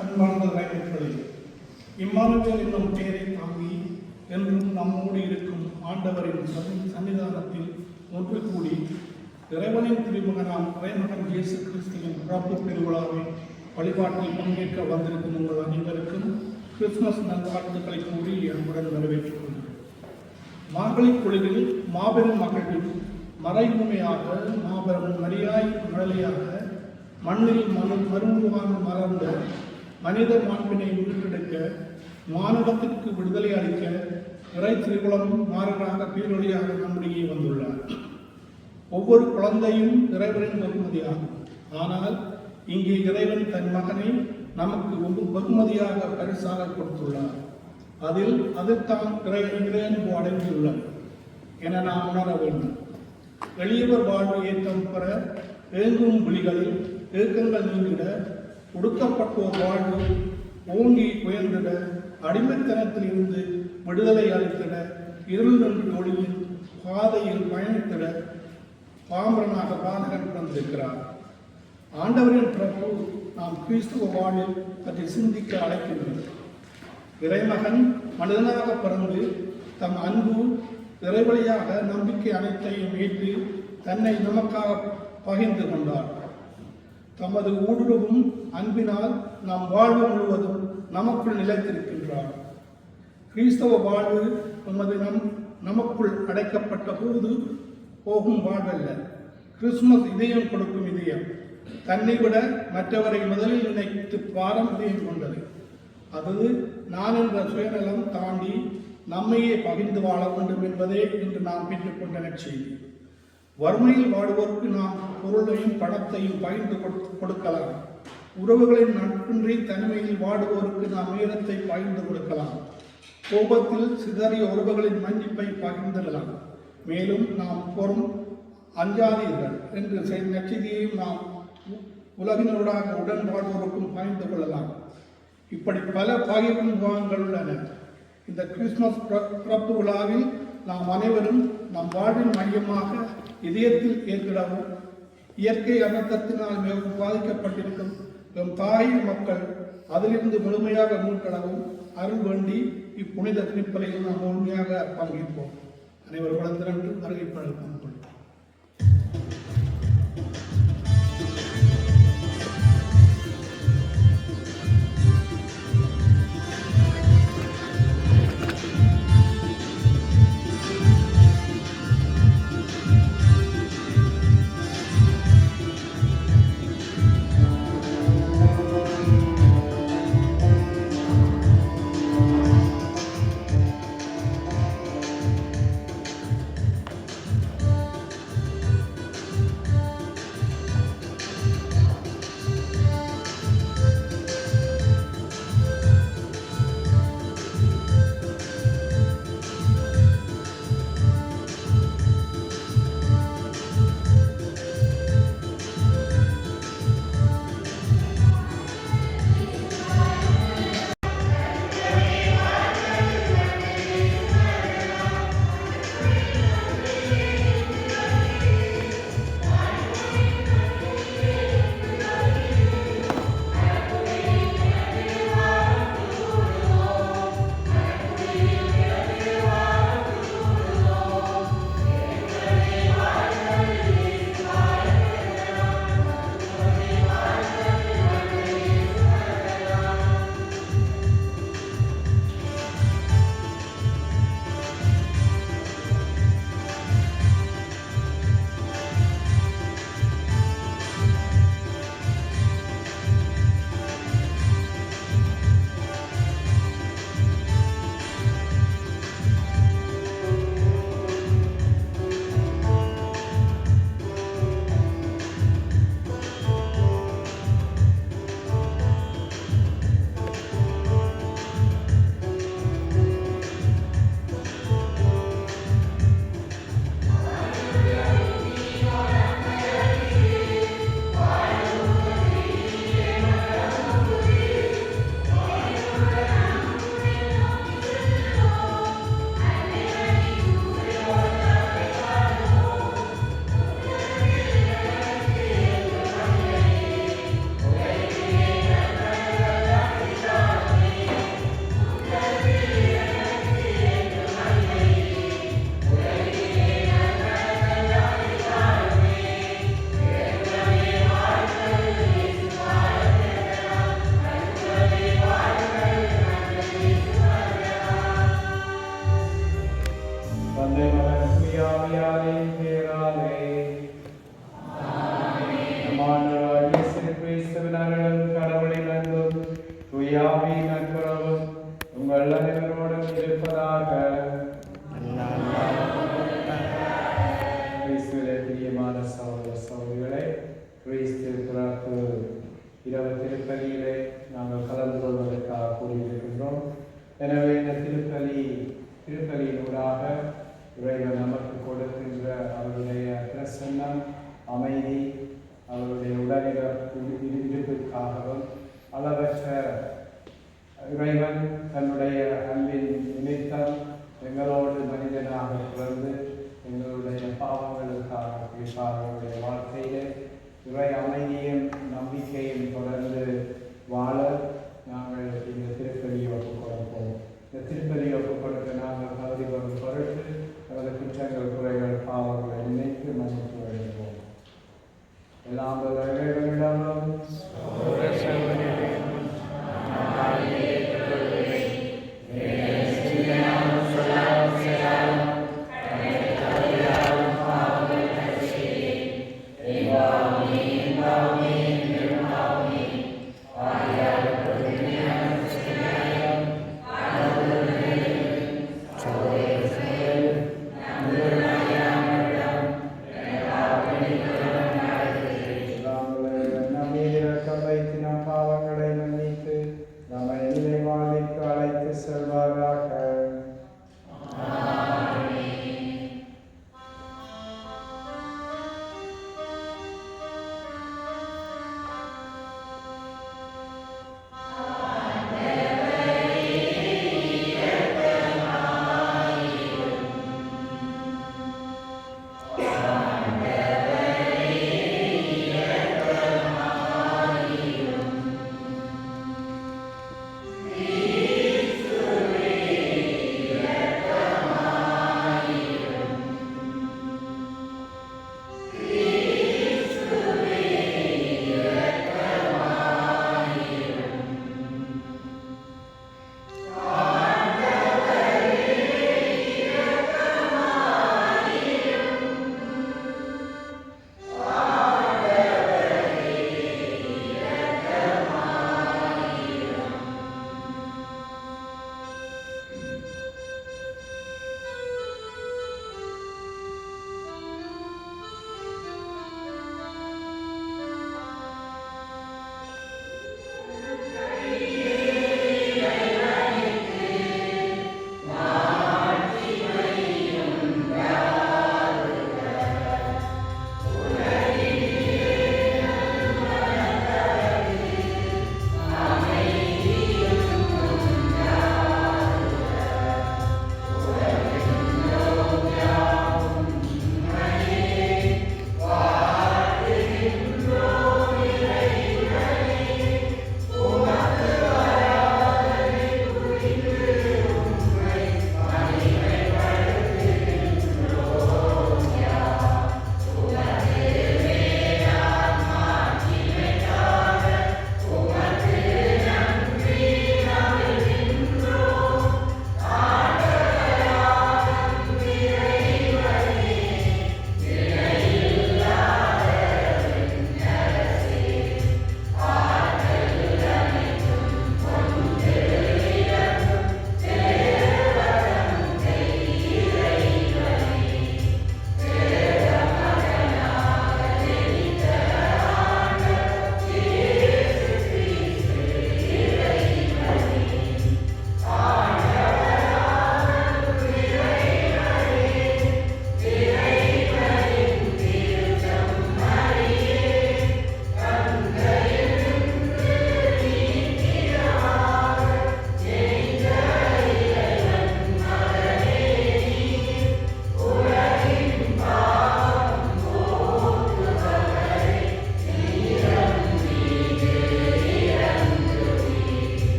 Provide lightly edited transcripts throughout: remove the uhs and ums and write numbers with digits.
அன்பார்ந்த இறைமக்களே, இம்மானுவேல் என்னும் பெயரை தாங்கி என்றும் நம்மோடு இருக்கும் ஆண்டவரின் சன்னிதானத்தில் ஒன்று கூடி இறைவனின் திருமகனாம் இறைமகன் இயேசு கிறிஸ்துவின் பிறப்பு பெருவிழாவை வழிபாட்டில் பங்கேற்க வந்திருக்கும் உங்கள் அனைவருக்கும் கிறிஸ்துமஸ் நல்வாழ்த்துக்களை கூறி அன்புடன் வரவேற்றுக் கொள்கிறேன். மார்கழி குழுவில் மாபெரும் மகிழ்வில் மறைமுறையாக மாபெரும் மரியாய் மழலையாக மண்ணில் மருந்துவான மலர்ந்த மனித மாண்பினை மீட்டெடுக்க மானுடத்திற்கு விடுதலை அளிக்க இறை திருக்குளம் மாறனாக பேரொழியாக நம்முடைய வந்துள்ளார். ஒவ்வொரு குழந்தையும் இறைவனின் வெகுமதியாகும். ஆனால் இங்கே இறைவன் தன் மகனை நமக்கு வெகுமதியாக பரிசாக கொடுத்துள்ளார். அதில் தான் இறையன்பு அடங்கியுள்ளது என நாம் உணர வேண்டும். எளியவர் வாழ்வு ஏற்றம் பெற ஏங்கும் விழிகளில் ஏக்கங்கள் நீங்கிட, ஒடுக்கப்பட்டோர் வாழ்வு ஓங்கி உயர்ந்திட, அடிமைத்தனத்தில் இருந்து விடுதலை அளித்திட, இருள் நின்று ஒளியின் பாதையில் பயணித்திட பாம்பரனாக பாதகன் பிறந்திருக்கிறார். ஆண்டவரின் பிறப்பு நாம் கிறிஸ்துவ வாழ்வில் பற்றி சிந்திக்க அழைக்கின்றது. இறைமகன் மனிதனாக பிறந்து தம் அன்பு இறைவழியாக நம்பிக்கை அனைத்தையும் ஏற்று தன்னை நமக்காக பகிர்ந்து கொண்டார். தமது ஊடுருவும் அன்பினால் நம் வாழ்வு முழுவதும் நமக்குள் நிலைத்திருக்கின்றார். கிறிஸ்தவ வாழ்வு நமக்குள் அடைக்கப்பட்ட போது போகும் வாழ்வல்ல, கிறிஸ்துமஸ் இதயம் கொடுக்கும் இதயம். தன்னை விட மற்றவரை முதலில் நினைத்து பாரம் இதயம் கொண்டது. அது நான் என்ற சுயநலம் தாண்டி நம்மையே பகிர்ந்து வாழ வேண்டும் என்பதே இன்று நாம் பெற்றுக்கொண்ட நற்செய்தி. வறுமையில் வாடுவோருக்கு நாம் பொருளையும் பணத்தையும் பகிர்ந்து கொடுக்கலாம். உறவுகளின் நட்பின்றி தனிமையில் வாடுவோருக்கு நாம் நேரத்தை பகிர்ந்து கொடுக்கலாம். கோபத்தில் சிதறிய உறவுகளின் மன்னிப்பை பகிர்ந்திடலாம். மேலும் நாம் பொறும் அஞ்சாதீர்கள் என்று நற்செய்தியையும் நாம் உலகினருடாக உடன்பாடுவோருக்கும் பகிர்ந்து கொள்ளலாம். இப்படி பல பகிர்வு முகாம்கள் உள்ளன. இந்த கிறிஸ்துமஸ் பிறப்பு விழாவில் நாம் அனைவரும் நம் வாழ்வின் மையமாக இதயத்தில் ஏற்கிடவும், இயற்கை அனர்த்தத்தினால் மிகவும் பாதிக்கப்பட்டிருக்கும் நம் தாயின் மக்கள் அதிலிருந்து முழுமையாக மீட்டெழவும் அருள் வேண்டி இப்புனித திருப்பலியில் நாம் முழுமையாக பங்கேற்போம். அனைவரும் வளர்ந்திரண்டு வருகை பழக்கம். பரிசுத்தவினார்களும் கடவுளின் அன்பும் தூயாவின் நட்புறவும் உங்கள் அனைவரோடும் இருப்பதாக. கிறிஸ்துவிலே பிரியமான சகோதர சகோதரிகளே, கிறிஸ்து பிறப்பு இரவு திருப்பலியிலே நாங்கள் கலந்து கொள்வதற்காக கூறியிருக்கின்றோம். எனவே இந்த திருப்பலியினூடாக இறைவன் நமக்கு கொடுக்கின்ற அவருடைய பிரசன்னம், அமைதி, அவருடைய உடலில் இருப்பிற்காகவும் அளவற்ற இறைவன் தன்னுடைய அன்பின் நிமித்தம் எங்களோடு மனிதனாக பிறந்து எங்களுடைய பாவங்களுக்காக அவருடைய வாழ்க்கையிலே இறை அமைதியும் நம்பிக்கையும் தொடர்ந்து வாழ நாங்கள் இந்த திருப்பலியை ஒப்புக் கொடுப்போம். இந்த திருப்பலியை ஒப்புக் கொடுக்க நாங்கள் பகுதி வரும் பொருட்டு நமது குற்றங்கள், குறைகள், பாவங்களை நினைத்து மன்னித்து வருகிறோம். எல்லாம் இறைவனிடமும் Amen.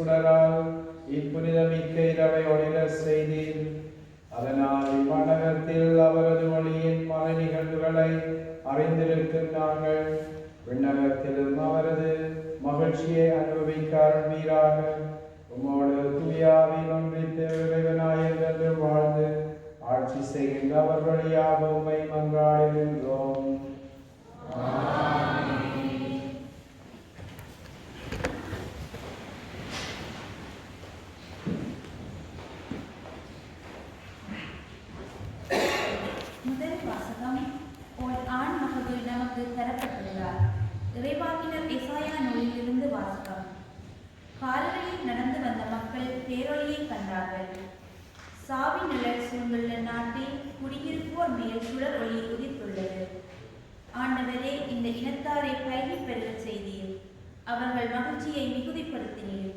சுடரால் இப்புனிதமிக்க இரவை ஒளிர செய்தீர். அதனால் இம்மண்டலத்தில் அவரது ஒளியின் மறை நிகழ்வுகளை அறிந்திருக்கும் நாங்கள் விண்ணகத்திலும் அவரது மகிழ்ச்சியை அனுபவிக்க அருள்வீராக. உம்மோடு தூயாவின் ஒன்றித்து இறைவனாயிருந்து வாழ்ந்து ஆட்சி செய்கின்ற அவர் வழியாக உம்மை மன்றாடுகின்றோம். முதல் வாசகம். ஓர் ஆண் மகவு நமக்கு தரப்பட்டுள்ளார். இறைவாக்கினர் எசாயா நூலிலிருந்து வாசகம். கால்களில் நடந்து வந்த மக்கள் பேரொளியை கண்டார்கள். சாவின் நிழல் சூழ்ந்துள்ள நாட்டில் குடியிருப்போர் மேல் சுடர் ஒளி உதித்துள்ளது. ஆண்டவரே, இந்த இனத்தாரை கல்வி பெறச் செய்தீர். அவர்கள் மகிழ்ச்சியை மிகுதிப்படுத்தினீர்.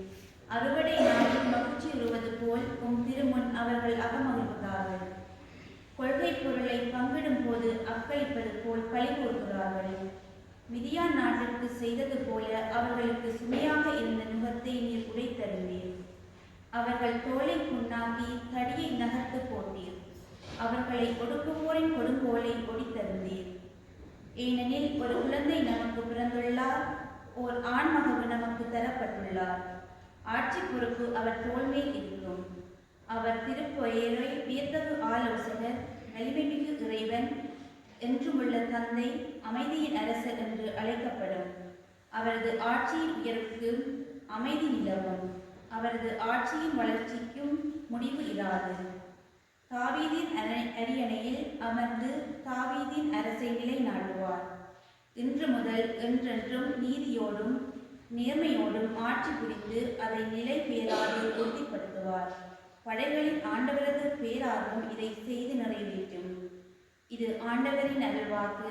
அறுவடை நாளில் மகிழ்ச்சி உறுவது போல் உம் திருமுன் அவர்கள் அகமகிழ்ந்தார்கள். கொள்கை பொருளை பங்கிடும் போது அக்களிப்பது போல் களி கூறுகிறார்கள். மிதியான் நாட்டிற்கு செய்தது போல அவர்களுக்கு சுமையாக இருந்த நுகத்தை நீர் உடைத்தருவீர். அவர்கள் தோலை புண்ணாக்கி தடியை நகர்த்து போட்டீர். அவர்களை ஒடுக்குவோரின் கொடுங்கோலை ஒடித்தருந்தீர். ஏனெனில் ஒரு குழந்தை நமக்கு பிறந்துள்ளார், ஓர் ஆண்மகவு நமக்கு தரப்பட்டுள்ளார். ஆட்சி பொறுப்பு அவர் தோள்மேல் இருக்கும். அவர் திருப்பெயரை வியத்தகு ஆலோசகர், வலிமைமிகு இறைவன், என்றுமுள்ள தந்தை, அமைதியின் அரசர் என்று அழைக்கப்படும். அவரது ஆட்சியின் உயர்வுக்கு அமைதி நிலவும். அவரது ஆட்சியின் வளர்ச்சிக்கும் முடிவு இராது. தாவீதின் அரியணையில் அமர்ந்து தாவீதின் அரசை நிலைநாட்டுவார். இன்று முதல் என்றென்றும் நீதியோடும் நேர்மையோடும் ஆட்சி புரிந்து அதை நிலை பேராது உறுதிப்படுத்துவார். படைகளின் ஆண்டவரது பேரார்வம் இதை செய்து நிறைவேற்றும். இது ஆண்டவரின் அருள்வாக்கு.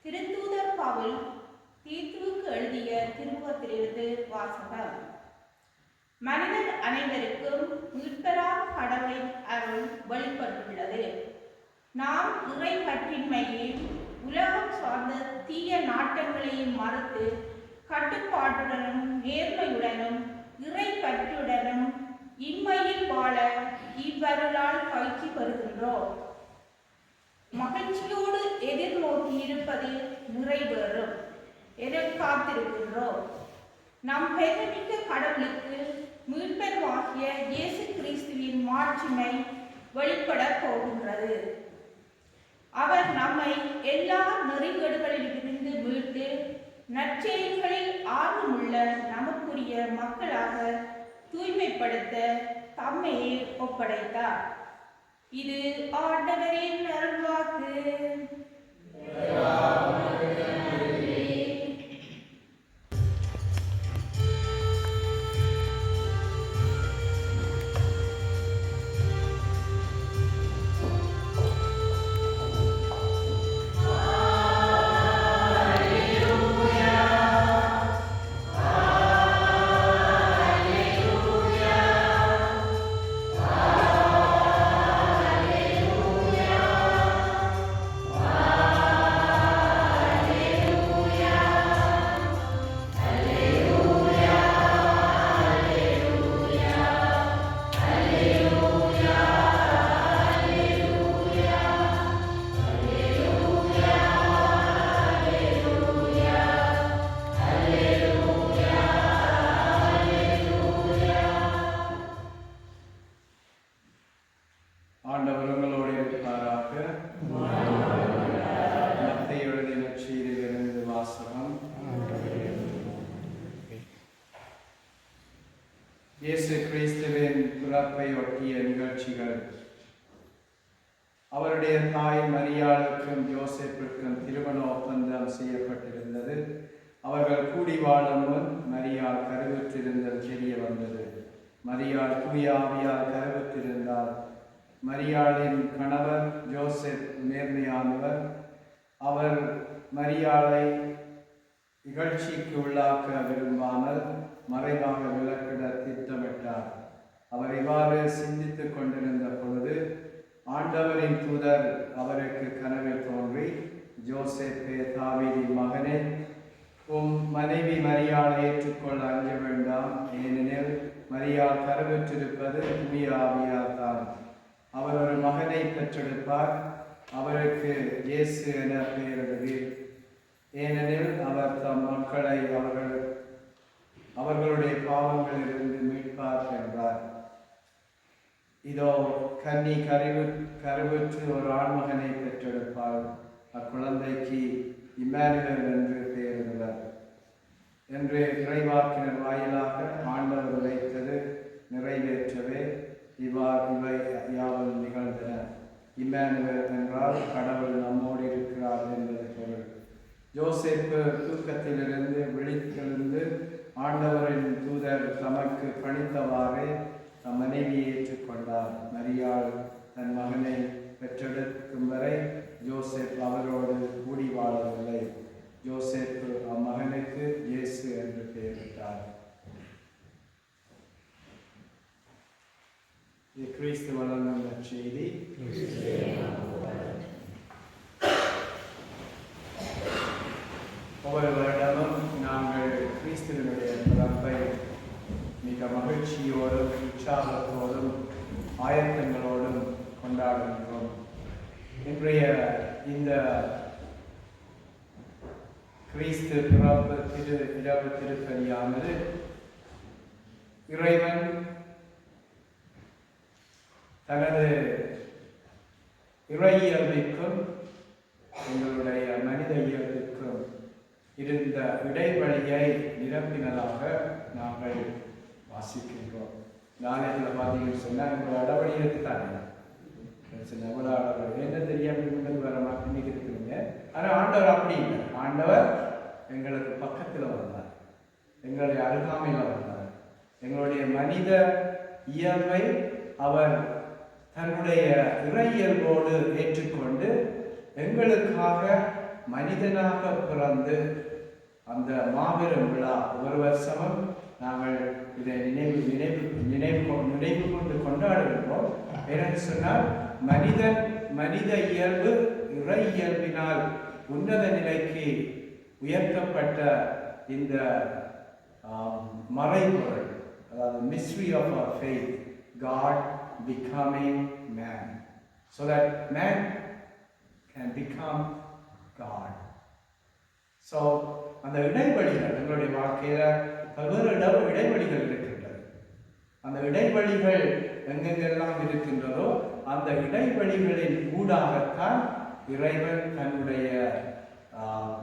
திருத்தூதர் பவுல் தீத்துவுக்கு எழுதிய திருமுகத்திலிருந்து வாசகம். மனிதர் அனைவருக்கும் மீட்பராம் கடவுளின் அருள் வெளிப்பட்டுள்ளது. நாம் இறை பற்றின்மையையும் உலகம் சார்ந்த தீய நாட்டங்களையும் மறுத்து கட்டுப்பாட்டுடனும் நேர்மையுடனும் இறை பற்றுடனும் இம்மையில் வாழ இவ்வருளால் பயிற்சி பெறுகின்றோம். மகிழ்ச்சியோடு எதிர்நோக்கி இருப்பது நிறைவேறும் என காத்திருக்கின்றோம். நம் பெருமிக்க கடவுளுக்கு மீட்பருமாகிய இயேசு கிறிஸ்துவின் மாட்சிமை வெளிப்பட போகின்றது. அவர் நம்மை எல்லா நெறிகேடுகளிலிருந்து மீட்டு நற்செயல்களில் ஆர்வமுள்ள நமக்குரிய மக்களாக தூய்மைப்படுத்த தம்மையே ஒப்படைத்தார். இது ஆண்டவரின் அருள்வாக்கு. இயேசு கிறிஸ்துவின் பிறப்பை ஒட்டிய நிகழ்ச்சிகள். அவருடைய தாய் மரியாளுக்கும் யோசேப்புக்கும் திருமண ஒப்பந்தம் செய்யப்பட்டிருந்தது. அவர்கள் கூடி வாழும் முன் மரியாள் கருவுற்றிருந்தது தெரிய வந்தது. மரியாள் தூய ஆவியால் கருவுற்றிருந்தார். மரியாளின் கணவர் யோசேப் நேர்மையானவர். அவர் மரியாளை இகழ்ச்சிக்கு உள்ளாக்க விரும்பாமல் மறைவாக விலக்கிட திட்டமிட்டார். அவர் இவ்வாறு சிந்தித்துக் கொண்டிருந்த பொழுது ஆண்டவரின் தூதர் அவருக்கு கனவில் தோன்றி, யோசேப்பே, தாவீதின் மகனே, உம் மனைவி மரியாளை ஏற்றுக்கொள்ள அஞ்ச வேண்டாம். ஏனெனில் மரியாள் கருவுற்றிருப்பது தூய ஆவியால் தான். அவர் ஒரு மகனை பெற்றெடுப்பார். அவருக்கு இயேசு என பெயரிடுவீர். ஏனெனில் அவர் தம் மக்களை அவர்களுடைய பாவங்களிலிருந்து மீட்பார் என்றார். இதோ கன்னி கருவுற்று ஒரு ஆண்மகனை பெற்றெடுப்பார். அக்குழந்தைக்கு இம்மானுவேல் என்று பெயரிடுவர் என்று இறைவாக்கினர் வாயிலாக ஆண்டவர் உரைத்தது நிறைவேற்றவே இவை யாவும் நிகழ்ந்தன. இம்மானுவேல் என்றால் கடவுள் நம்மோடு இருக்கிறார் என்பது பொருள். யோசேப்பு தூக்கத்திலிருந்து விழித்தெழுந்து ஆண்டவரின் தூதர் தமக்கு பணித்தவாறே தம் மனைவியை ஏற்றுக்கொண்டார். மரியாள் தன் மகனை பெற்றெடுக்கும் வரை யோசேப் அவரோடு கூடி வாழவில்லை. யோசேப்பு அம்மகனுக்கு இயேசு என்று பெயரிட்டார். கிறிஸ்து வழங்கும் நற்செய்தி. ஒவ்வொரு வருடமும் நாங்கள் கிறிஸ்துவனுடைய பிறப்பை மிக மகிழ்ச்சியோடும் உற்சாகத்தோடும் ஆயத்தங்களோடும் கொண்டாடுகின்றோம். இன்றைய இந்த கிறிஸ்து பிறப்பு இரவு திருப்பலியானது இறைவன் தனது இறையியல்பிற்கும் எங்களுடைய மனித இயல்பிற்கும் இருந்த இடைவெளியை நிரப்பினதாக நாங்கள் வாசிக்கின்றோம். நாளையில் பார்த்தீங்கன்னு சொன்னால் எங்களோட அடவழி இருக்குதானே எவ்வளோ அளவு என்ன தெரியாமல் வர மாட்டேன்னு இருக்குதுங்க. ஆனால் ஆண்டவர் அப்படி இல்லை. ஆண்டவர் எங்களுக்கு பக்கத்தில் வந்தார், எங்களுடைய அருகாமையில் வந்தார். எங்களுடைய மனித இயல்பை அவர் தன்னுடைய இறையியல்போடு ஏற்றுக்கொண்டு எங்களுக்காக மனிதனாக பிறந்து அந்த மாபெரும் விழா ஒரு வருஷமும் நாங்கள் இதை நினைவு கொண்டு கொண்டாடுகிறோம். ஏனென்று சொன்னால் மனித இயல்பு இறை இயல்பினால் உன்னத நிலைக்கு உயர்த்தப்பட்ட இந்த மறைபொருள், அதாவது mystery of our faith, God becoming man, so that man can become God. So அந்த இடைவெளிகள் எங்களுடைய வாழ்க்கையில பல்வேறு இடைவெளிகள் இருக்கின்றது. அந்த இடைவெளிகள் எங்கெங்கெல்லாம் இருக்கின்றதோ அந்த இடைவெளிகளின் ஊடாகத்தான் இறைவன் தன்னுடைய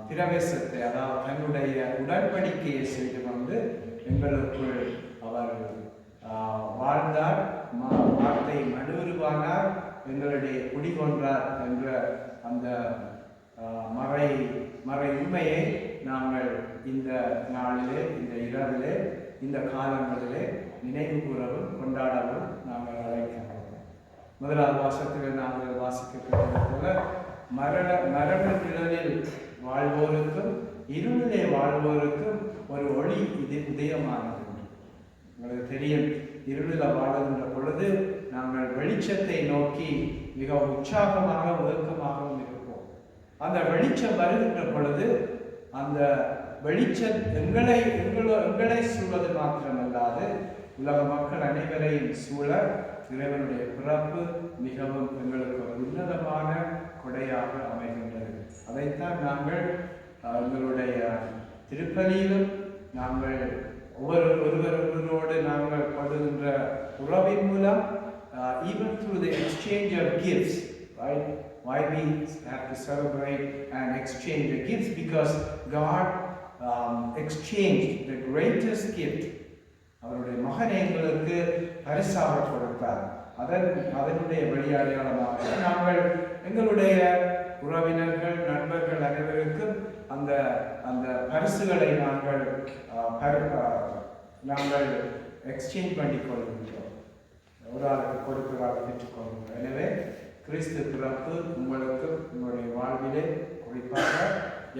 பிரவேசத்தை, அதாவது தன்னுடைய உடன்படிக்கையை செய்து கொண்டு எங்களுக்குள் அவர் வாழ்ந்தார், வார்த்தை மனுருவானார், எங்களுடைய குடிகொண்டார் என்ற அந்த மறை உண்மையை நாங்கள் இந்த நாளிலே, இந்த இரவிலே, இந்த காலங்களிலே நினைவு கூறவும் கொண்டாடவும் நாங்கள் அழைக்கின்றோம். முதலாவது வாசத்தில் நாங்கள் வாசிக்கப்பட்டது போல மரண நிழலில் வாழ்வோருக்கும் இருளிலே வாழ்வோருக்கும் ஒரு ஒளி உதயமானது. உங்களுக்கு தெரியும், இருளில் வாழுகின்ற பொழுது நாங்கள் வெளிச்சத்தை நோக்கி மிக உற்சாகமாக ஒழுக்கமாகவும் இருப்போம். அந்த வெளிச்சம் வருகின்ற பொழுது அந்த வெளிச்சம் எங்களை சூழது மாத்திரமல்லாது உலக மக்கள் அனைவரையும் சூழ இறைவனுடைய பிறப்பு மிகவும் எங்களுக்கு ஒரு உன்னதமான கொடையாக அமைகின்றது. அதைத்தான் நாங்கள் எங்களுடைய திருப்பலியிலும் நாங்கள் ஒருவரோடு நாங்கள் படுகின்ற உறவின் மூலம், even through the exchange of gifts, right? Why we have to celebrate and exchange the gifts? Because God exchanged the greatest gift. அவருடைய மகனை எங்களுக்கு பரிசாக கொடுத்தார். அதனுடைய வெளியடையாளமாக நாங்கள் எங்களுடைய உறவினர்கள், நண்பர்கள் அனைவருக்கும் அந்த அந்த பரிசுகளை நாங்கள் எக்ஸ்சேஞ்ச் பண்ணி கொள்கின்றோம். ஒரு ஆளுக்கு கொடுக்கிறார்கள், பெற்றுக்கொள்கிறோம். எனவே கிறிஸ்து பிறப்பு உங்களுக்கு உங்களுடைய வாழ்விலே, குறிப்பாக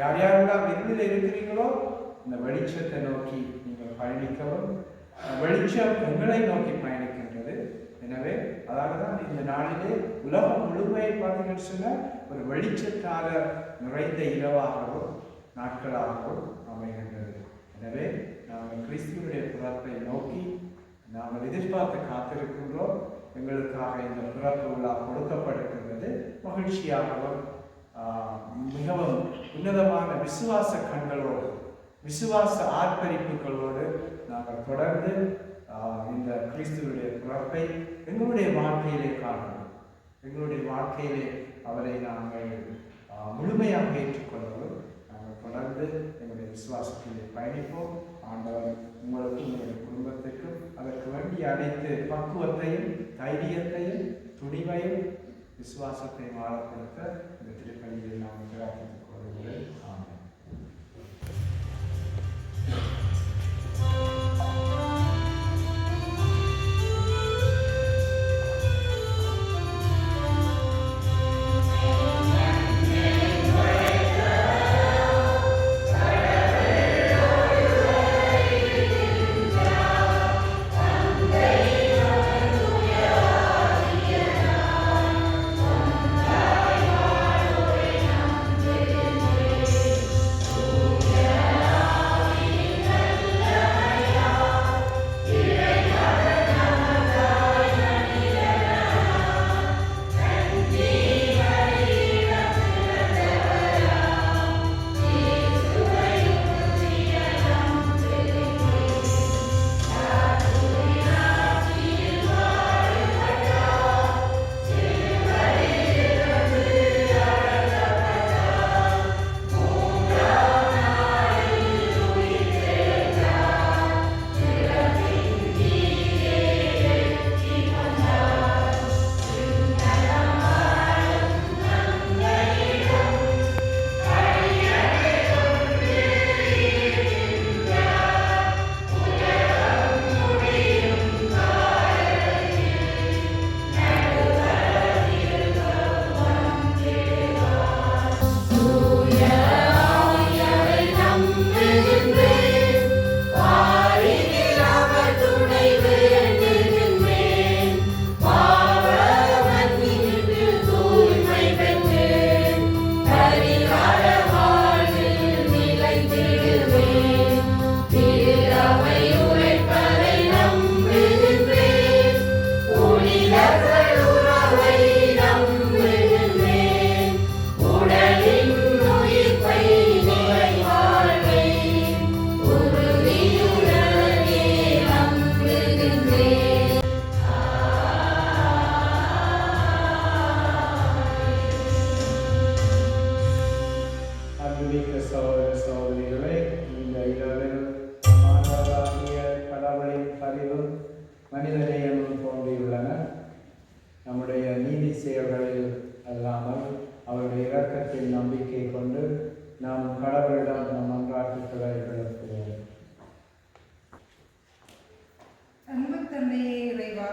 யார் யாரெல்லாம் இருளில் இருக்கிறீங்களோ இந்த வெளிச்சத்தை நோக்கி நீங்கள் பயணிக்கவும், வெளிச்சம் எங்களை நோக்கி பயணிக்கின்றது. எனவே அதாவது தான் இந்த நாளிலே உலகம் முழுமையை பார்த்தீங்கன்னு சொன்னால் ஒரு வெளிச்சத்தால நிறைந்த இரவாகவும் நாட்களாகவும் அமைகின்றது. எனவே நாங்கள் கிறிஸ்துவனுடைய பிறப்பை நோக்கி நாங்கள் எதிர்பார்த்து காத்திருக்கின்றோம். எங்களுக்காக இந்த பிறப்பு விழா கொடுக்கப்படுகின்றது. மகிழ்ச்சியாகவும் மிகவும் உன்னதமான விசுவாச கண்களோடு, விசுவாச ஆர்ப்பரிப்புகளோடு நாங்கள் தொடர்ந்து இந்த கிறிஸ்துவனுடைய பிறப்பை எங்களுடைய வாழ்க்கையிலே காணணும். எங்களுடைய வாழ்க்கையிலே அவரை நாங்கள் முழுமையாக ஏற்றுக்கொள்ளவும் நாங்கள் தொடர்ந்து எங்களுடைய விசுவாசத்திலே பயணிப்போம். ஆண்டவர் உங்களுக்கும் உங்களுடைய குடும்பத்திற்கும் அதற்கு வேண்டிய அனைத்து பக்குவத்தையும், தைரியத்தையும், துணிவையும், விசுவாசத்தையும் ஆழப்படுத்த இந்த திருப்பலியில் நாம் பிரார்த்தித்துக் கொள்கிறேன். ஆமென். Amen. அன்புமிக்க சகோதர சகோதரிகளே, இந்த இரவில் மாணவராகிய கடவுளின் பரிவும் மனிதநேயமும் தோன்றியுள்ளன. நம்முடைய நீதி செயல்களில் அல்லாமல் அவருடைய இரக்கத்தில் நம்பிக்கை கொண்டு நாம் கடவுளிடம் நம் மன்றாட்டுக்களை எழுப்புவோம். அன்பு தந்தையே இறைவா,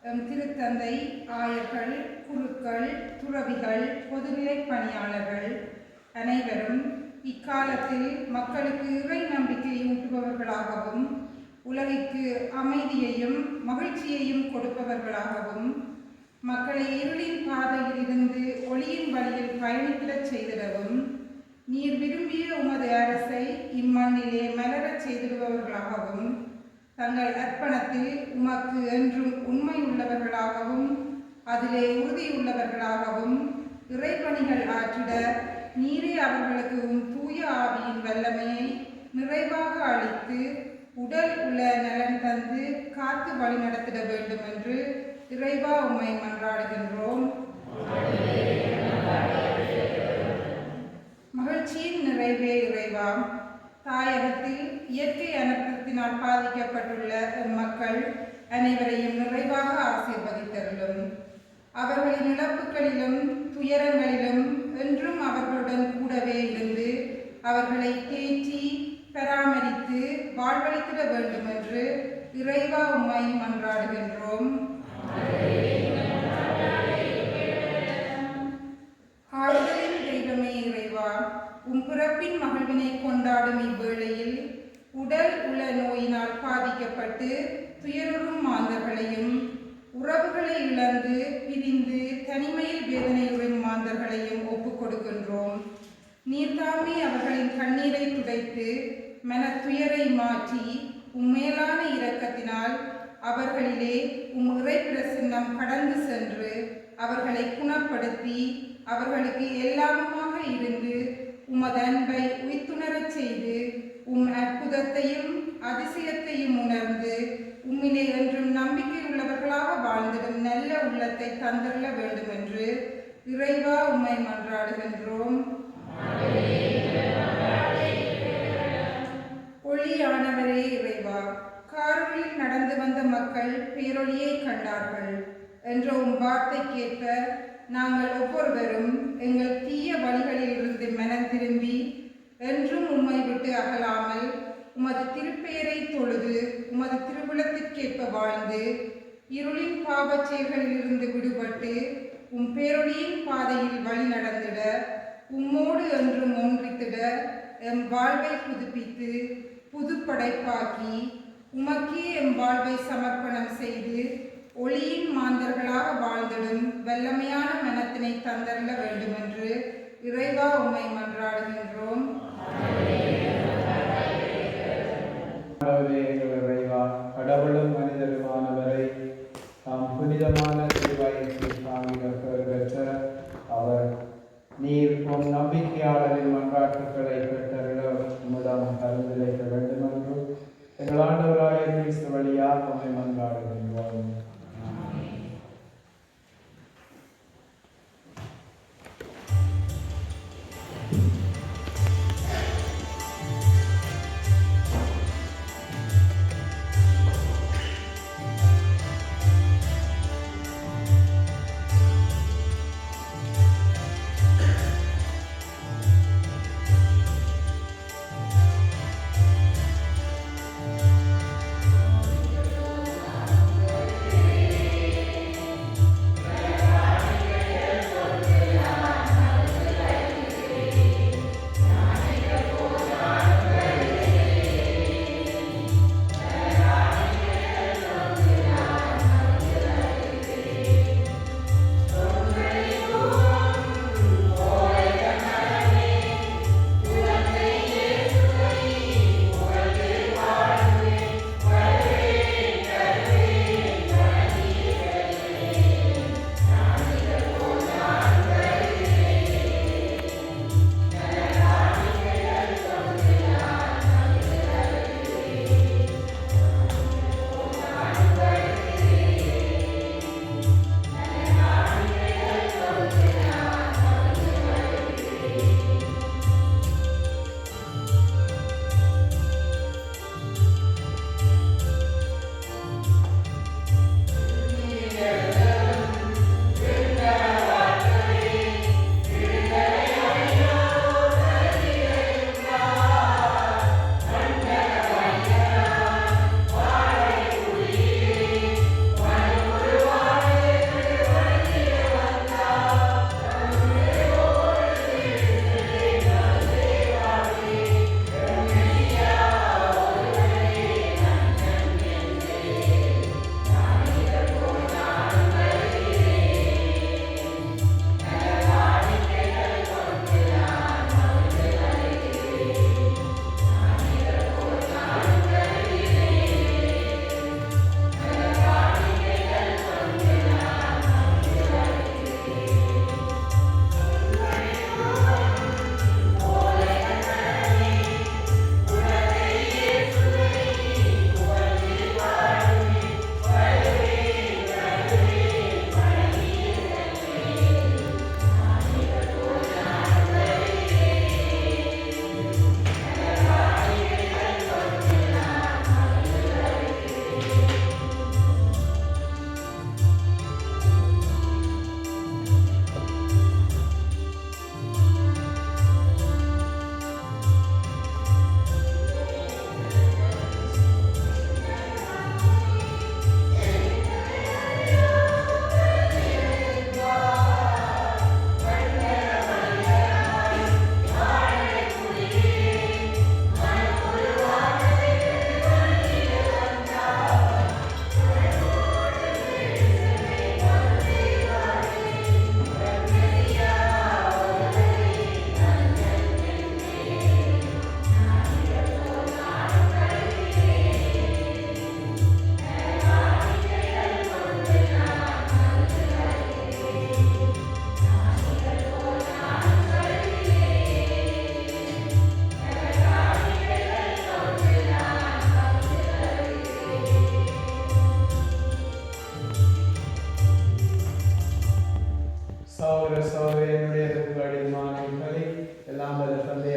எம் திருத்தந்தை, ஆயர்கள், குருக்கள், துறவிகள், பொதுநிலை பணியாளர்கள் அனைவரும் இக்காலத்தில் மக்களுக்கு இறை நம்பிக்கையை ஊட்டுபவர்களாகவும் உலகிற்கு அமைதியையும் மகிழ்ச்சியையும் கொடுப்பவர்களாகவும் மக்களை இருளின் பாதையில் இருந்து ஒளியின் வழியில் பயணித்திடச் செய்திடவும் நீர் விரும்பிய உமது அரசை இம்மண்ணிலே மலரச் செய்திடுபவர்களாகவும் தங்கள் அர்ப்பணத்தில் உமக்கு என்றும் உண்மை உள்ளவர்களாகவும் அதிலே உறுதியுள்ளவர்களாகவும் இறைப்பணிகள் ஆற்றிட நீரே அவர்களுக்கு தூய ஆவியின் வல்லமையை நிறைவாக அளித்து உடல் உள்ள நலன் தந்து காத்து வழி நடத்திட வேண்டும் என்று இறைவா உம்மை மன்றாடுகின்றோம். மகிழ்ச்சியின் நிறைவே இறைவா, தாயகத்தில் இயற்கை அனர்த்தத்தினால் பாதிக்கப்பட்டுள்ள மக்கள் அனைவரையும் நிறைவாக ஆசீர்வதித்தருளும். அவர்களின் இழப்புகளிலும் துயரங்களிலும் என்றும் அவர்களுடன் கூடவே இருந்து அவர்களை தேற்றி பராமரித்து வாழ்வளித்திட வேண்டும் என்று இறைவா உம்மை மன்றாடுகின்றோம். ஆறுதலின் தெய்வமே இறைவா, உம் பிறப்பின் மகிழ்வினை கொண்டாடும் இவ்வேளையில் உடல் உள்ள நோயினால் பாதிக்கப்பட்டு துயருறும் மாந்தர்களையும் உறவுகளை இழந்து பிரிந்து தனிமையில் வேதனையுறும் மாந்தர்களையும் ஒப்புக் கொடுக்கின்றோம். நீர்தாமே அவர்களின் கண்ணீரை துடைத்து மனத்துயரை மாற்றி உம்மேலான இரக்கத்தினால் அவர்களிலே உம் இறை பிரசன்னம் கடந்து சென்று அவர்களை குணப்படுத்தி அவர்களுக்கு எல்லாமுமாக இருந்து உமது அன்பை உய்த்துணரச் செய்து உம் அற்புதத்தையும் அதிசயத்தையும் உணர்ந்து உம்மிலே என்றும் நம்பிக்கை உள்ளவர்களாக வாழ்ந்திடும் நல்ல உள்ளத்தை தந்தருள வேண்டும் என்று இறைவா உம்மை மன்றாடுகின்றோம். ஒளியானவரே இறைவா, கார்களில் நடந்து வந்த மக்கள் பேரொளியை கண்டார்கள் என்ற உம் வார்த்தைக்கேற்ப நாங்கள் ஒவ்வொருவரும் எங்கள் தீய வழிகளில் இருந்து மனம் திரும்பி என்றும் உம்மை விட்டு அகலாமல் உமது திருப்பெயரை தொழுது உமது திருவுளத்திற்கேற்ப வாழ்ந்து இருளின் பாவச் செயல்களில் இருந்து விடுபட்டு உம் பேரொளியின் பாதையில் வழி நடந்திட உம்மோடு என்றும் ஒன்றித்திட எம் வாழ்வை புதுப்பித்து புது படைப்பாக்கி உமக்கே எம் வாழ்வை சமர்ப்பணம் செய்து ஒளியின் மாந்தர்களாக வாழ்ந்திடும் வல்லமையான மனத்தினை தந்தருள வேண்டும் என்று இறைவா உம்மை மன்றாடுகின்றோம். இறைவா, கடவுளும் மனிதருமானவரை தாம் புனிதமான திருவாயத்தில் தாங்கிட பெற்ற அவர் நீர் உம் நம்பிக்கையாளரின் மன்றாட்டுக்களை பெற்றருள உம்மிடம் பரிந்துரைக்க வேண்டும் என்று எங்கள் ஆண்டவராய கிறிஸ்து வழியாக உம்மை மன்றாடுகின்றோம்.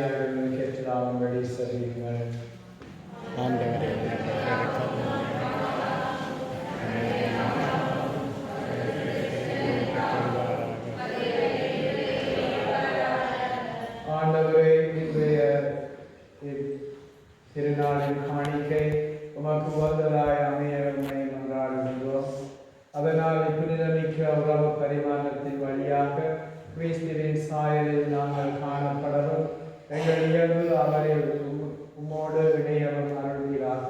வழியாக கேட்கலாம்படி செய்யுங்கள். ஆண்டவரே ஆண்டவரே, இன்றைய திருநாளின் காணிக்கை உமக்கு உகந்ததாய் அமைய உம்மை மன்றாடுகின்றோம். அதனால் புனிதமிக்க உறவு பரிமாற்றத்தின் வழியாக கிறிஸ்துவின் சாயலில் நாங்கள் காணப்படவும் எங்கள் இயல்பு அவரில் உம்மோடு இணையவும் அருள்வீராக.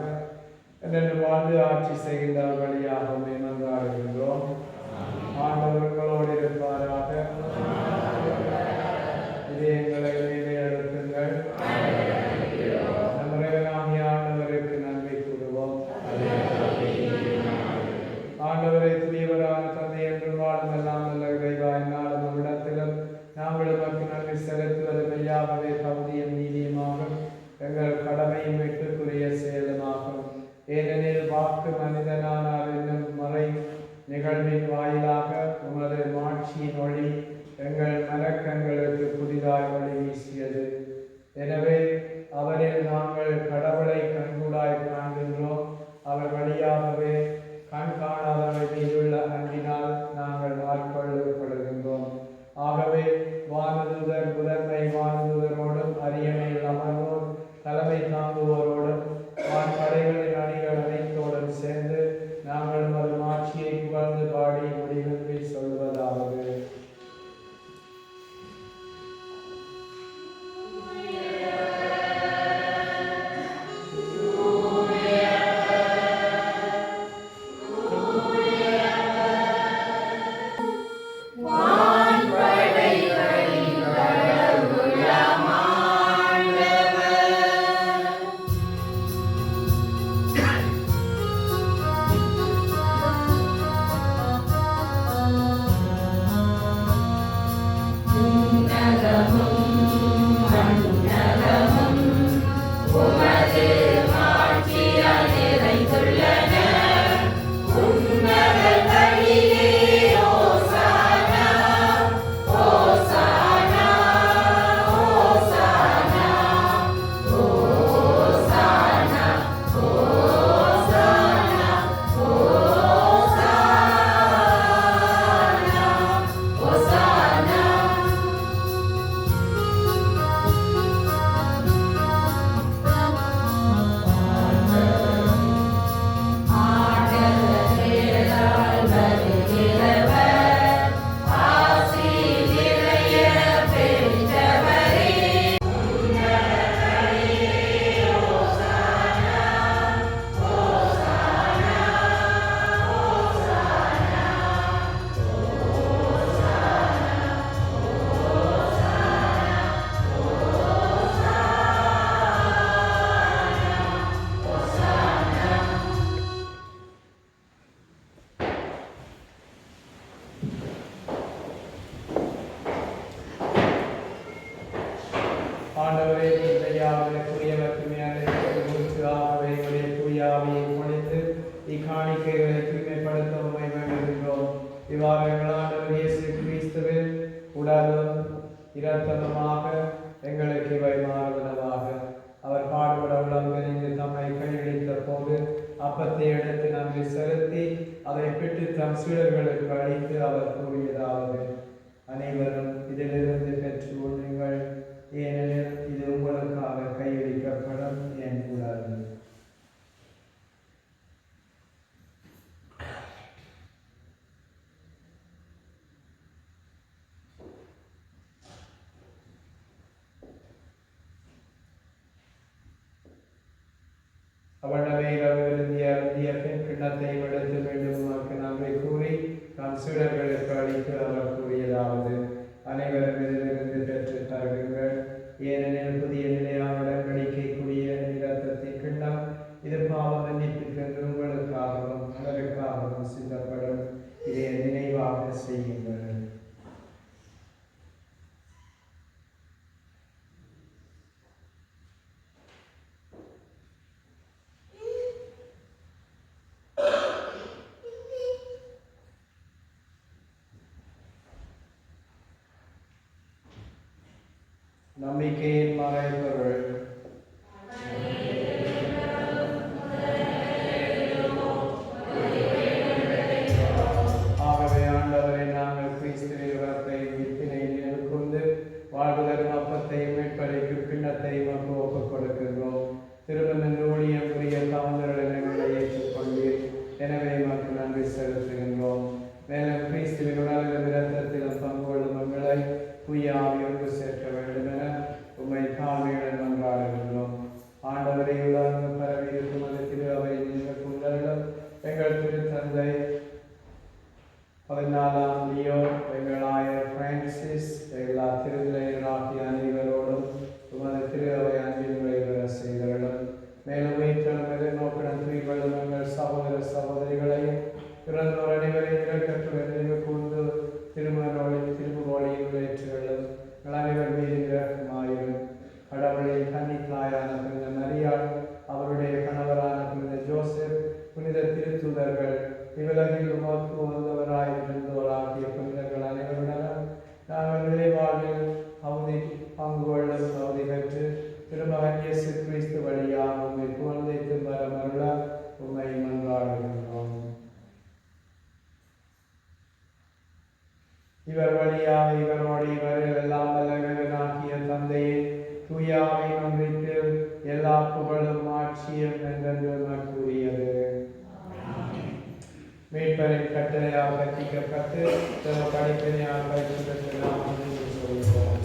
என்று வாழ்ந்து ஆட்சி செய்கின்றவர் வழியாக உம்மை மன்றாடுகின்றோம். ஆண்டவர்களோடு இருப்பாராக. இதயங்களை மேலே எழுப்புங்கள். நம் இறைவனாகிய ஆண்டவருக்கு நன்றி கூறுவோம். ஆண்டவரை துணியவரான தந்தை என்று வாழும் எல்லாம் நல்ல இறைவா, என்னாலும் நம்மிடத்திலும் நாங்கள் உமக்கு நன்றி செலுத்துவது மெய்யாகவே பகுதியும் நீதியுமாகும், எங்கள் கடமையும் வெட்டுக்குரிய செயலுமாகும். ஏனெனில் வாக்கு மனிதனானார் என்னும் மறை நிகழ்வின் வாயிலாக உமது மாட்சியின் ஒளி எங்கள் மனக்கங்களுக்கு புதிதாய் ஒளி வீசியது. எனவே அவரில் நாங்கள் கடவுளை கண்கூடாய் காண்கின்றோம். அவர் வழியாகவே கண் காணாதவை மீதுள்ள அன்பினால் நாங்கள் ஆட்கொள்ளப்படுகின்றோம். ஆகவே வானதூதர் முதன்மை வானதூதரோடும் அரியணையில் அமர்வோர் தலைமை தாங்குவோரோடும் வான்படைகளின் அணிகள் அனைத்தோடும் சேர்ந்து நாங்கள் மறு மாட்சியை புகழ்ந்து பாடி முடிவின்றி சொல்வதாவது: ஆண்டவரே, தூயாவியை பொழிந்து இக்காணிக்கைகளை தூய்மைப்படுத்த உம்மை வேண்டுகின்றோம். இவ்வாறு எங்கள் ஆண்டவர் இயேசு கிறிஸ்துவின் உடலும் இரத்தமுமாக எங்களுக்கு இவை மாறுவதாக. அவர் பாடுபட உளம் பெரிந்து தம்மை கையளித்த போது அப்பத்தை எடுத்து நன்றி செலுத்தி அதை பெற்று தம் சீடர்களுக்கு அளித்து அவர் கூறியதாவது: அனைவரும் இதிலிருந்து பெற்று உண்ணுங்கள், ஏனெனில் இது உங்களுக்காக கையளிக்கப்படும் என் உடல். அவனவே அருந்திய பின் கிண்ணத்தை எடுத்து மீண்டும் உமக்கு நன்றி கூறி தம் சீடர்களுக்கு அளித்து அவர் கூறியதாவது: அனைவரும் இதிலிருந்து பெற்று தருகிறீர்கள், ஏனெனில் புதிய நிலையான உடன்படிக்கைக்குரிய இரத்தத்தின் கிண்ணம் இது பாவ மன்னிப்புக்கென்று உங்களுக்காகவும் அவருக்காகவும் சிந்தப்படும். இதை நினைவாக செய்யுங்கள். நம்பிக்கையின் மறைபொருள். ஆகவே ஆண்டவரை நாங்கள் கிறிஸ்துவின் உரத்தை வித்தினை நினைவு கொண்டு வாழ்வு தரும் அப்பத்தையும் மீட்படைக்கு பின்னத்தையும் நமக்கு ஒப்புக் கொடுக்கின்றோம். திருமண ஊழியம் புரிய தாமதர்கள் எங்களை ஏற்றுக்கொண்டீர். எனவே நமக்கு நன்றி செலுத்துகின்றோம். மேலும் கிறிஸ்துவின் உடலிலும் இரத்தத்திலும் பங்கு கொள்ளும் மக்களை தூய ஆவியோடு சேர்க்க வேண்டும் என உம்மை தாழ்மையுடன் மன்றாடுகின்றோம். ஆண்டவரை உலகம் பரவி இருக்கும் அந்த திரு அவை நினைவுள்ளவர்களும் எங்கள் திருத்தந்தை 14ஆம் லியோ, எங்கள் ஆயர் பிரான்சிஸ், எல்லா திருநிலையராகிய அனைவரோடும் உமது திரு அவை அன்பின் விளைவர செய்தவர்களும் மேலும் வைத்தலும் எதிர்நோக்குடன் துணிகளும் எங்கள் சகோதர சகோதரிகளையும் பிறந்தோர் அனைவரையும் இறக்கத்துடன் நினைவு கூர்ந்து திருமுகோழியும் ஏற்றுகளும் அனைவர் மீது இறக்குமாயிரும். கடவுளின் கன்னித்தாயான புனித மரியாள், அவருடைய கணவரான புனித ஜோசப், புனித திருத்தூதர்கள், இவ்வுலகில் உமக்கு வந்தவராயிருந்தோராகிய புனிதர்கள் அனைவருடனும் நாங்கள் நிறைவாழ்வில் பங்கு கொள்ளும் தகுதி பெற்று திருமகன் இயேசு கிறிஸ்து வழியாக உம்மை புகழ்ந்து வரமருள உம்மை மன்றாடுகின்றோம். இவர் வழியாக இவரோடு இவரில் எல்லாம் வல்லவனாகிய தந்தையை தூயாவை நம்பித்து எல்லா புகழும் ஆட்சியும் என்றென்று கூறியது. மீட்பரின் கட்டளையால் கற்பிக்கப்பட்டு படிப்பினையால் பயிற்சி பெற்று நாம் சொல்கிறோம்.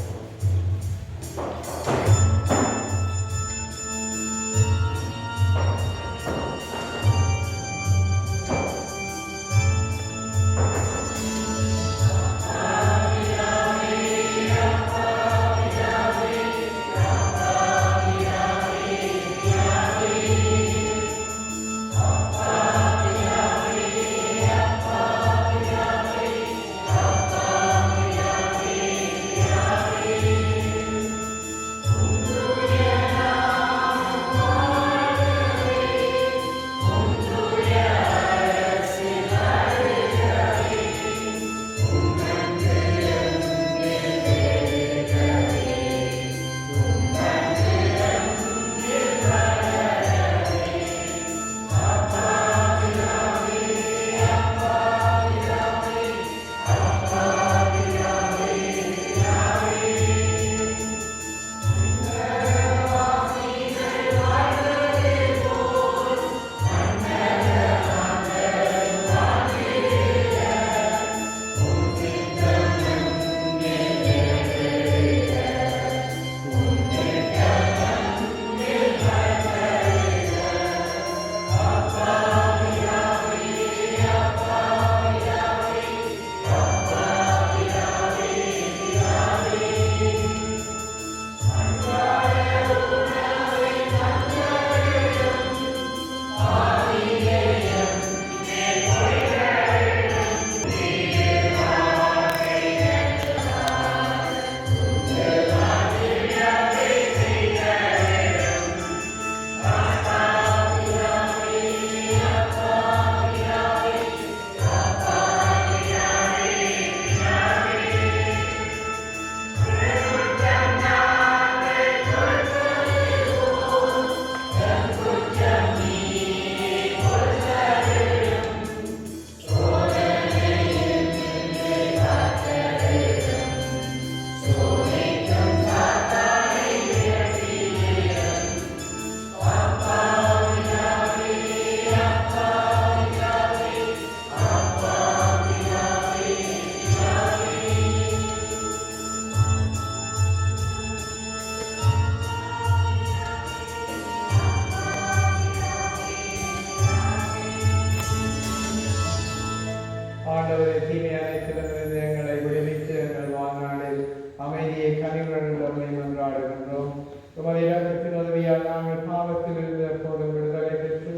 ஆண்டவரே, தீமை அனைத்திலிருந்து எங்களை விடுவித்து எங்கள் வாழ்நாளில் அமைதியை கனிவுடன் மன்றாடுகின்றோம். உமது இரக்கத்தின் உதவியால் நாங்கள் பாவத்தில் இருந்து எப்போதும் விடுதலை பெற்று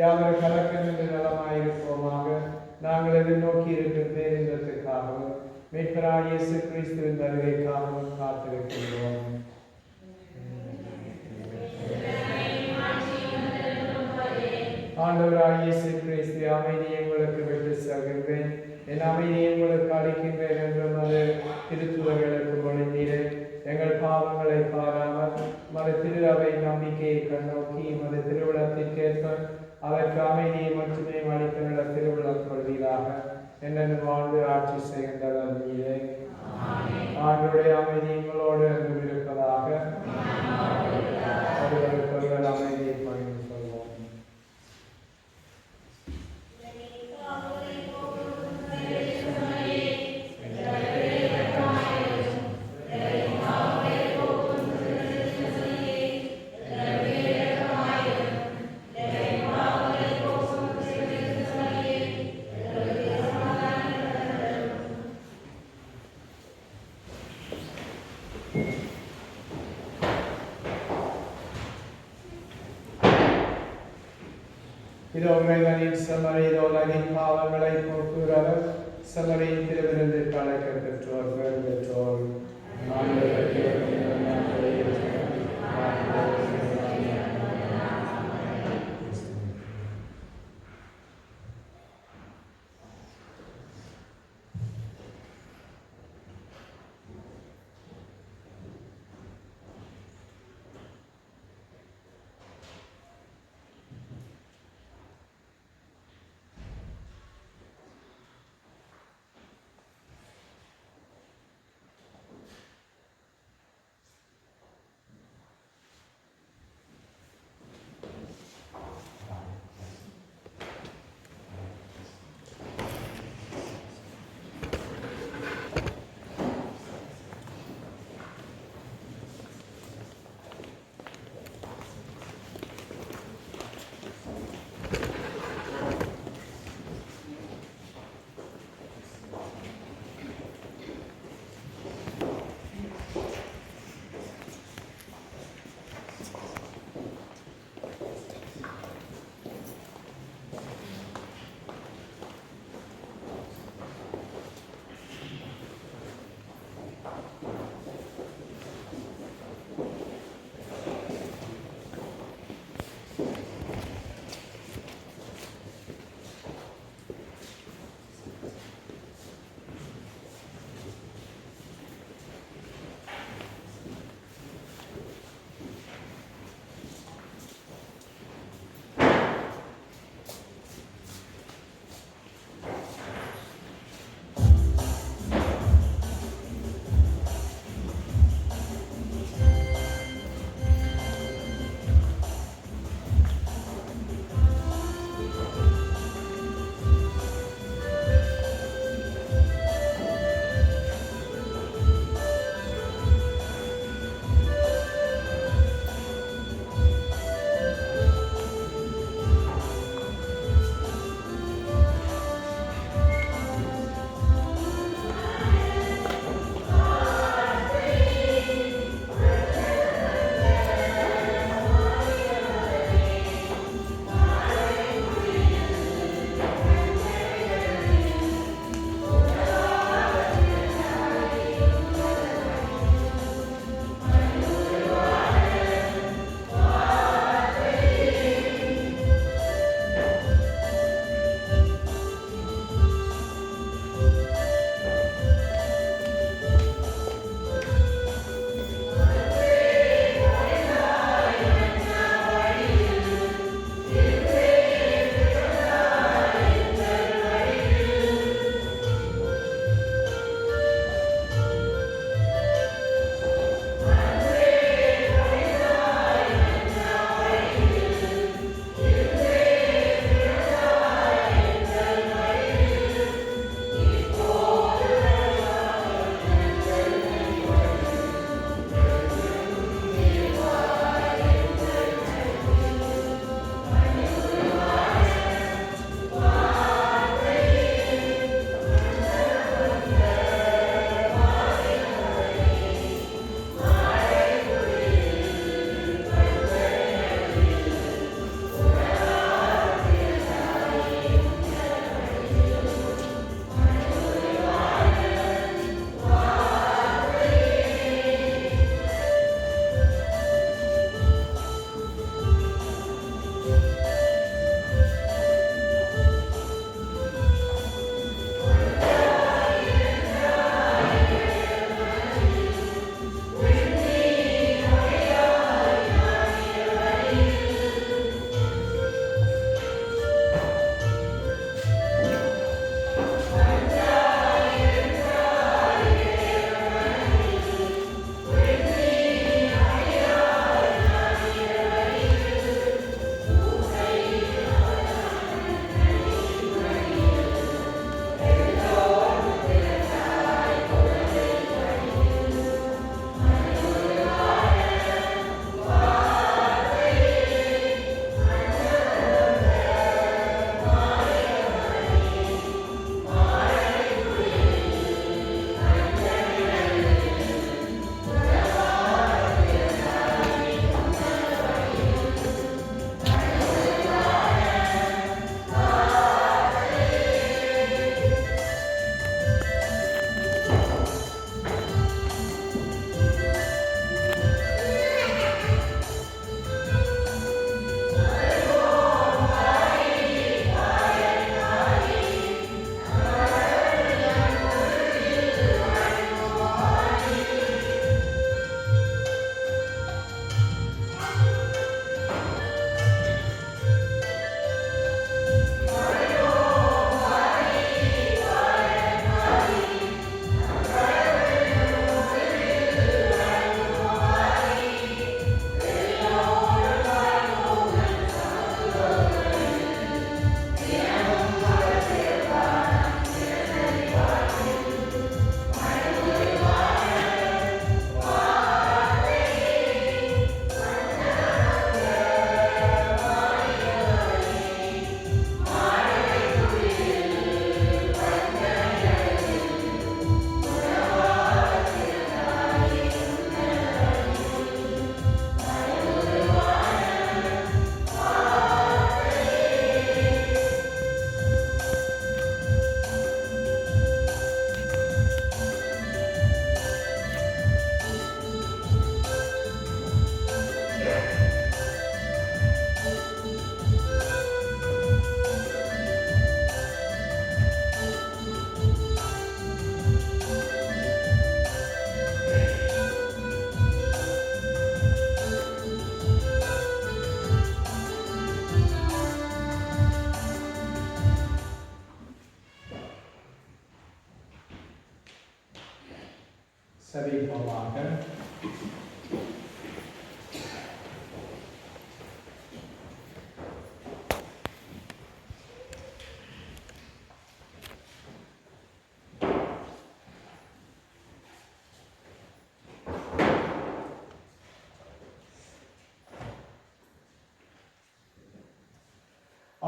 யாவர் கலக்கமின்றி நலமாயிருப்போமாக. நாங்கள் எதிர்நோக்கி இருக்கும் பேரின்பத்துக்காகவும் மீட்பராகிய இயேசு கிறிஸ்துவின் வருகைக்காகவும் காத்திருக்கின்றோம். ஆண்டவராகிய இயேசு கிறிஸ்து, அமைதியை உங்களுக்கு விட்டு செல்கின்றேன், என் அமைதியை உங்களுக்கு அளிக்கின்றேன் என்றும் அது திருத்துவர்களுக்கு மொழிந்தீரே. எங்கள் பாவங்களை பாராமல் மது திரு அவை நம்பிக்கையை கண்ணோக்கி மது திருவிழத்திற்கேற்ப அதற்கு அமைதியை மட்டுமே அளிக்கின்ற திருவிழப்படுவீராக என்னென்னு வாழ்ந்து ஆட்சி செய்கின்றவர் நீரே. ஆண்டுடைய அமைதி உங்களோடு என்றும் இருப்பதாக. ஒருவருக்கொருவர் அமைதியை பகிர்ந்து கொள்வோம். இதோ இறைவனின் செம்மறி, இதோ உலகின் பாவங்களை போக்குகிறவர், செம்மறியின் திருவிருந்துக்கு அழைக்கப் பெற்றோர், பேர் பெற்றோர்.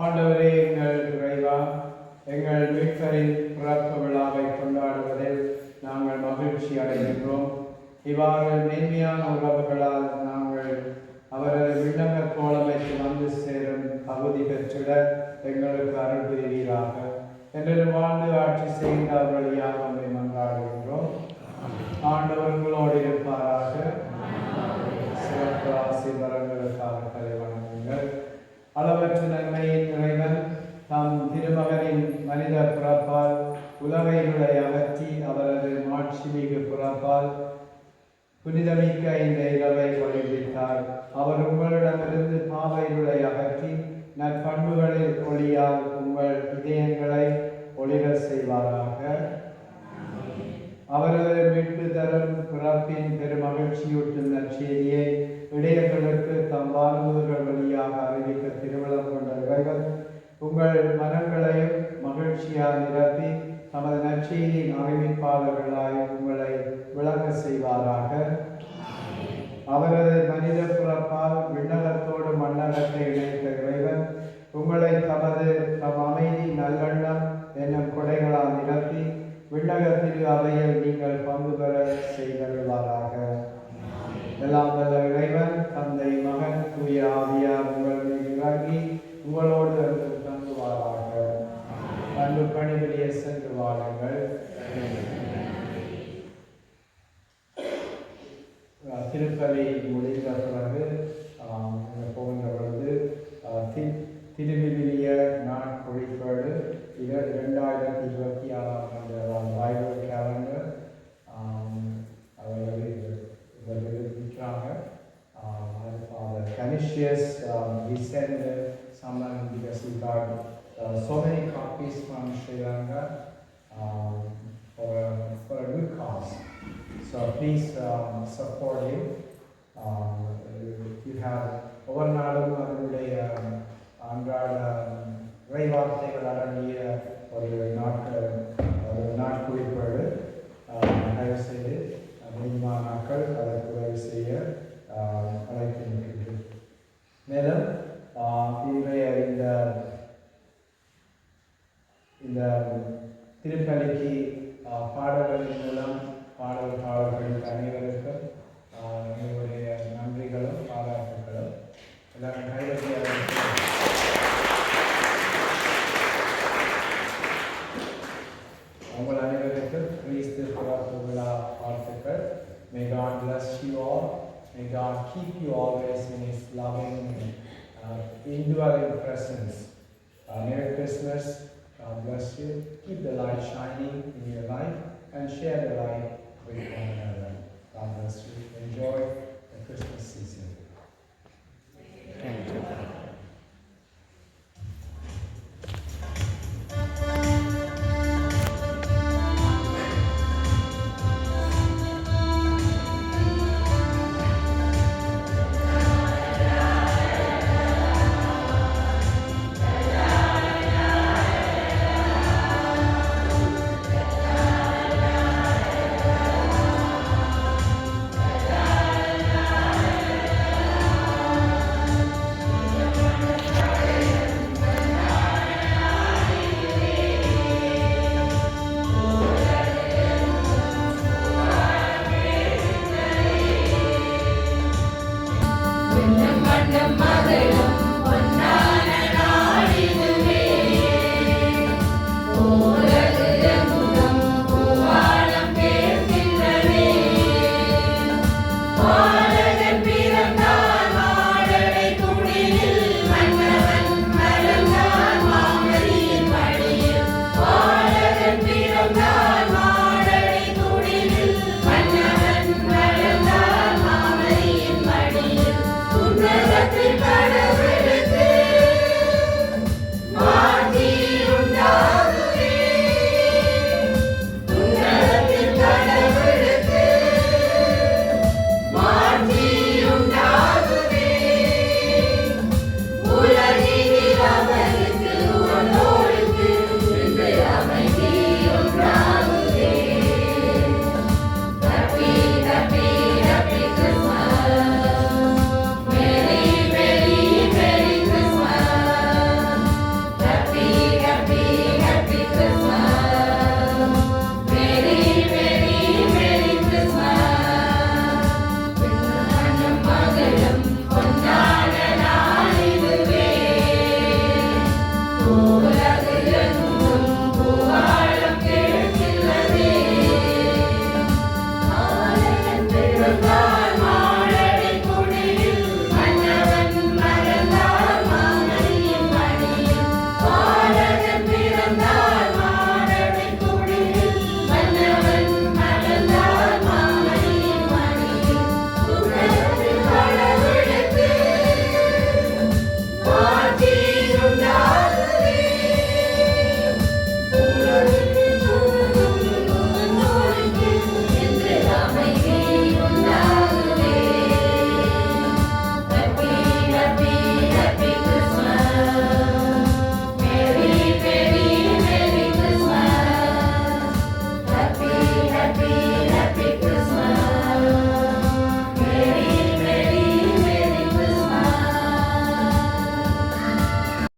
ஆண்டவரே எங்கள் இறைவா, எங்கள் மீட்பரின் பிறப்பு விழாவை கொண்டாடுவதில் நாங்கள் மகிழ்ச்சி அடைகின்றோம். இவ்வாறு மேன்மையான உறவுகளால் நாங்கள் அவரது விண்ணக தோழமைக்கு வந்து சேரும் தகுதி பெற்றிட எங்களுக்கு அருள் புரிவீராக. என்று வாழ்ந்து ஆட்சி செய்கின்ற வழியாக நம்மை மன்றாடுகின்றோம். ஆண்டவர் உங்களோடு இருப்பாராக. சிறப்பு ஆசீர்வாதங்களுக்காக தலை வணங்குங்கள். அளவற்ற நன்மையின் இறைவன் தம் திருமகனின் மனித பிறப்பால் உலகைகளை அகற்றி அவரது மாட்சிமிகு பிறப்பால் புனிதமிக்க இந்த இரவை வழிவித்தார். அவர் உங்களிடமிருந்து பாவைகளை அகற்றி நற்பண்புகளில் ஒளியால் உங்கள் இதயங்களை ஒளிர செய்வாராக. அவரது மீட்பு தரும் பிறப்பின் பெருமகிழ்ச்சியூட்டும் நற்செய்தியை இடையர்களுக்கு தம் வாழ்வுகள் வழியாக அறிவிக்க திருவிழம் கொண்ட இறைவன் உங்கள் மனங்களையும் மகிழ்ச்சியால் நிரப்பி தமது நற்செய்தியின் அறிவிப்பாளர்களாய் உங்களை விளங்க செய்வாராக. அவரது மனித பிறப்பால் விண்ணகத்தோடு மண்ணகத்தை இணைத்த இறைவன் உங்களை தமது தம் அமைதி நல்லெண்ணம் என்னும் கொடைகளால் நிரப்பி விண்ணகத்திற்கு அவையில் நீங்கள் பங்கு பெற செய்தருள்வாராக. எல்லாம் வல்ல இறைவன் தந்தை மகன் தூய ஆவியார் உங்கள் மீது இறங்கி உங்களோடு அன்று தங்குவாராக. அன்பு பணிவிலேயே சென்று வாழுங்கள். திருப்பலி முடிந்த பிறகு போகின்ற பொழுது திருவிவிலிய நாட்குறிப்பேடு 2026 ஆண்டு Bible calendar Father Canisius, we send someone because we got so many copies from Sri Lanka for a good cause. So please support him. You have ஒவ்வொரு அதனுடைய அன்றாட இறைவார்த்தைகள் அடங்கிய ஒரு நாட்குறிப்பேடு தயவு செய்து முடியுமான நாட்கள் அதற்கு உதவி செய்ய அழைக்கின்றேன். மேலும் இன்றைய இந்த திருப்பலிக்கு பாடல்களின் மூலம் பாடல்களுக்கு அனைவருக்கும் என்னுடைய நன்றிகளும் பாராட்டுகளும் எல்லாரும் கைவரியாக உங்கள் அனைவருக்கும் கிறிஸ்து பிறப்பு விழா வாழ்த்துக்கள். May God bless you all. May God keep you always in His loving indwelling presence. Merry Christmas. God bless you. Keep the light shining in your life and share the light with one another. God bless you. Enjoy the Christmas season. Thank you. Happy birthday.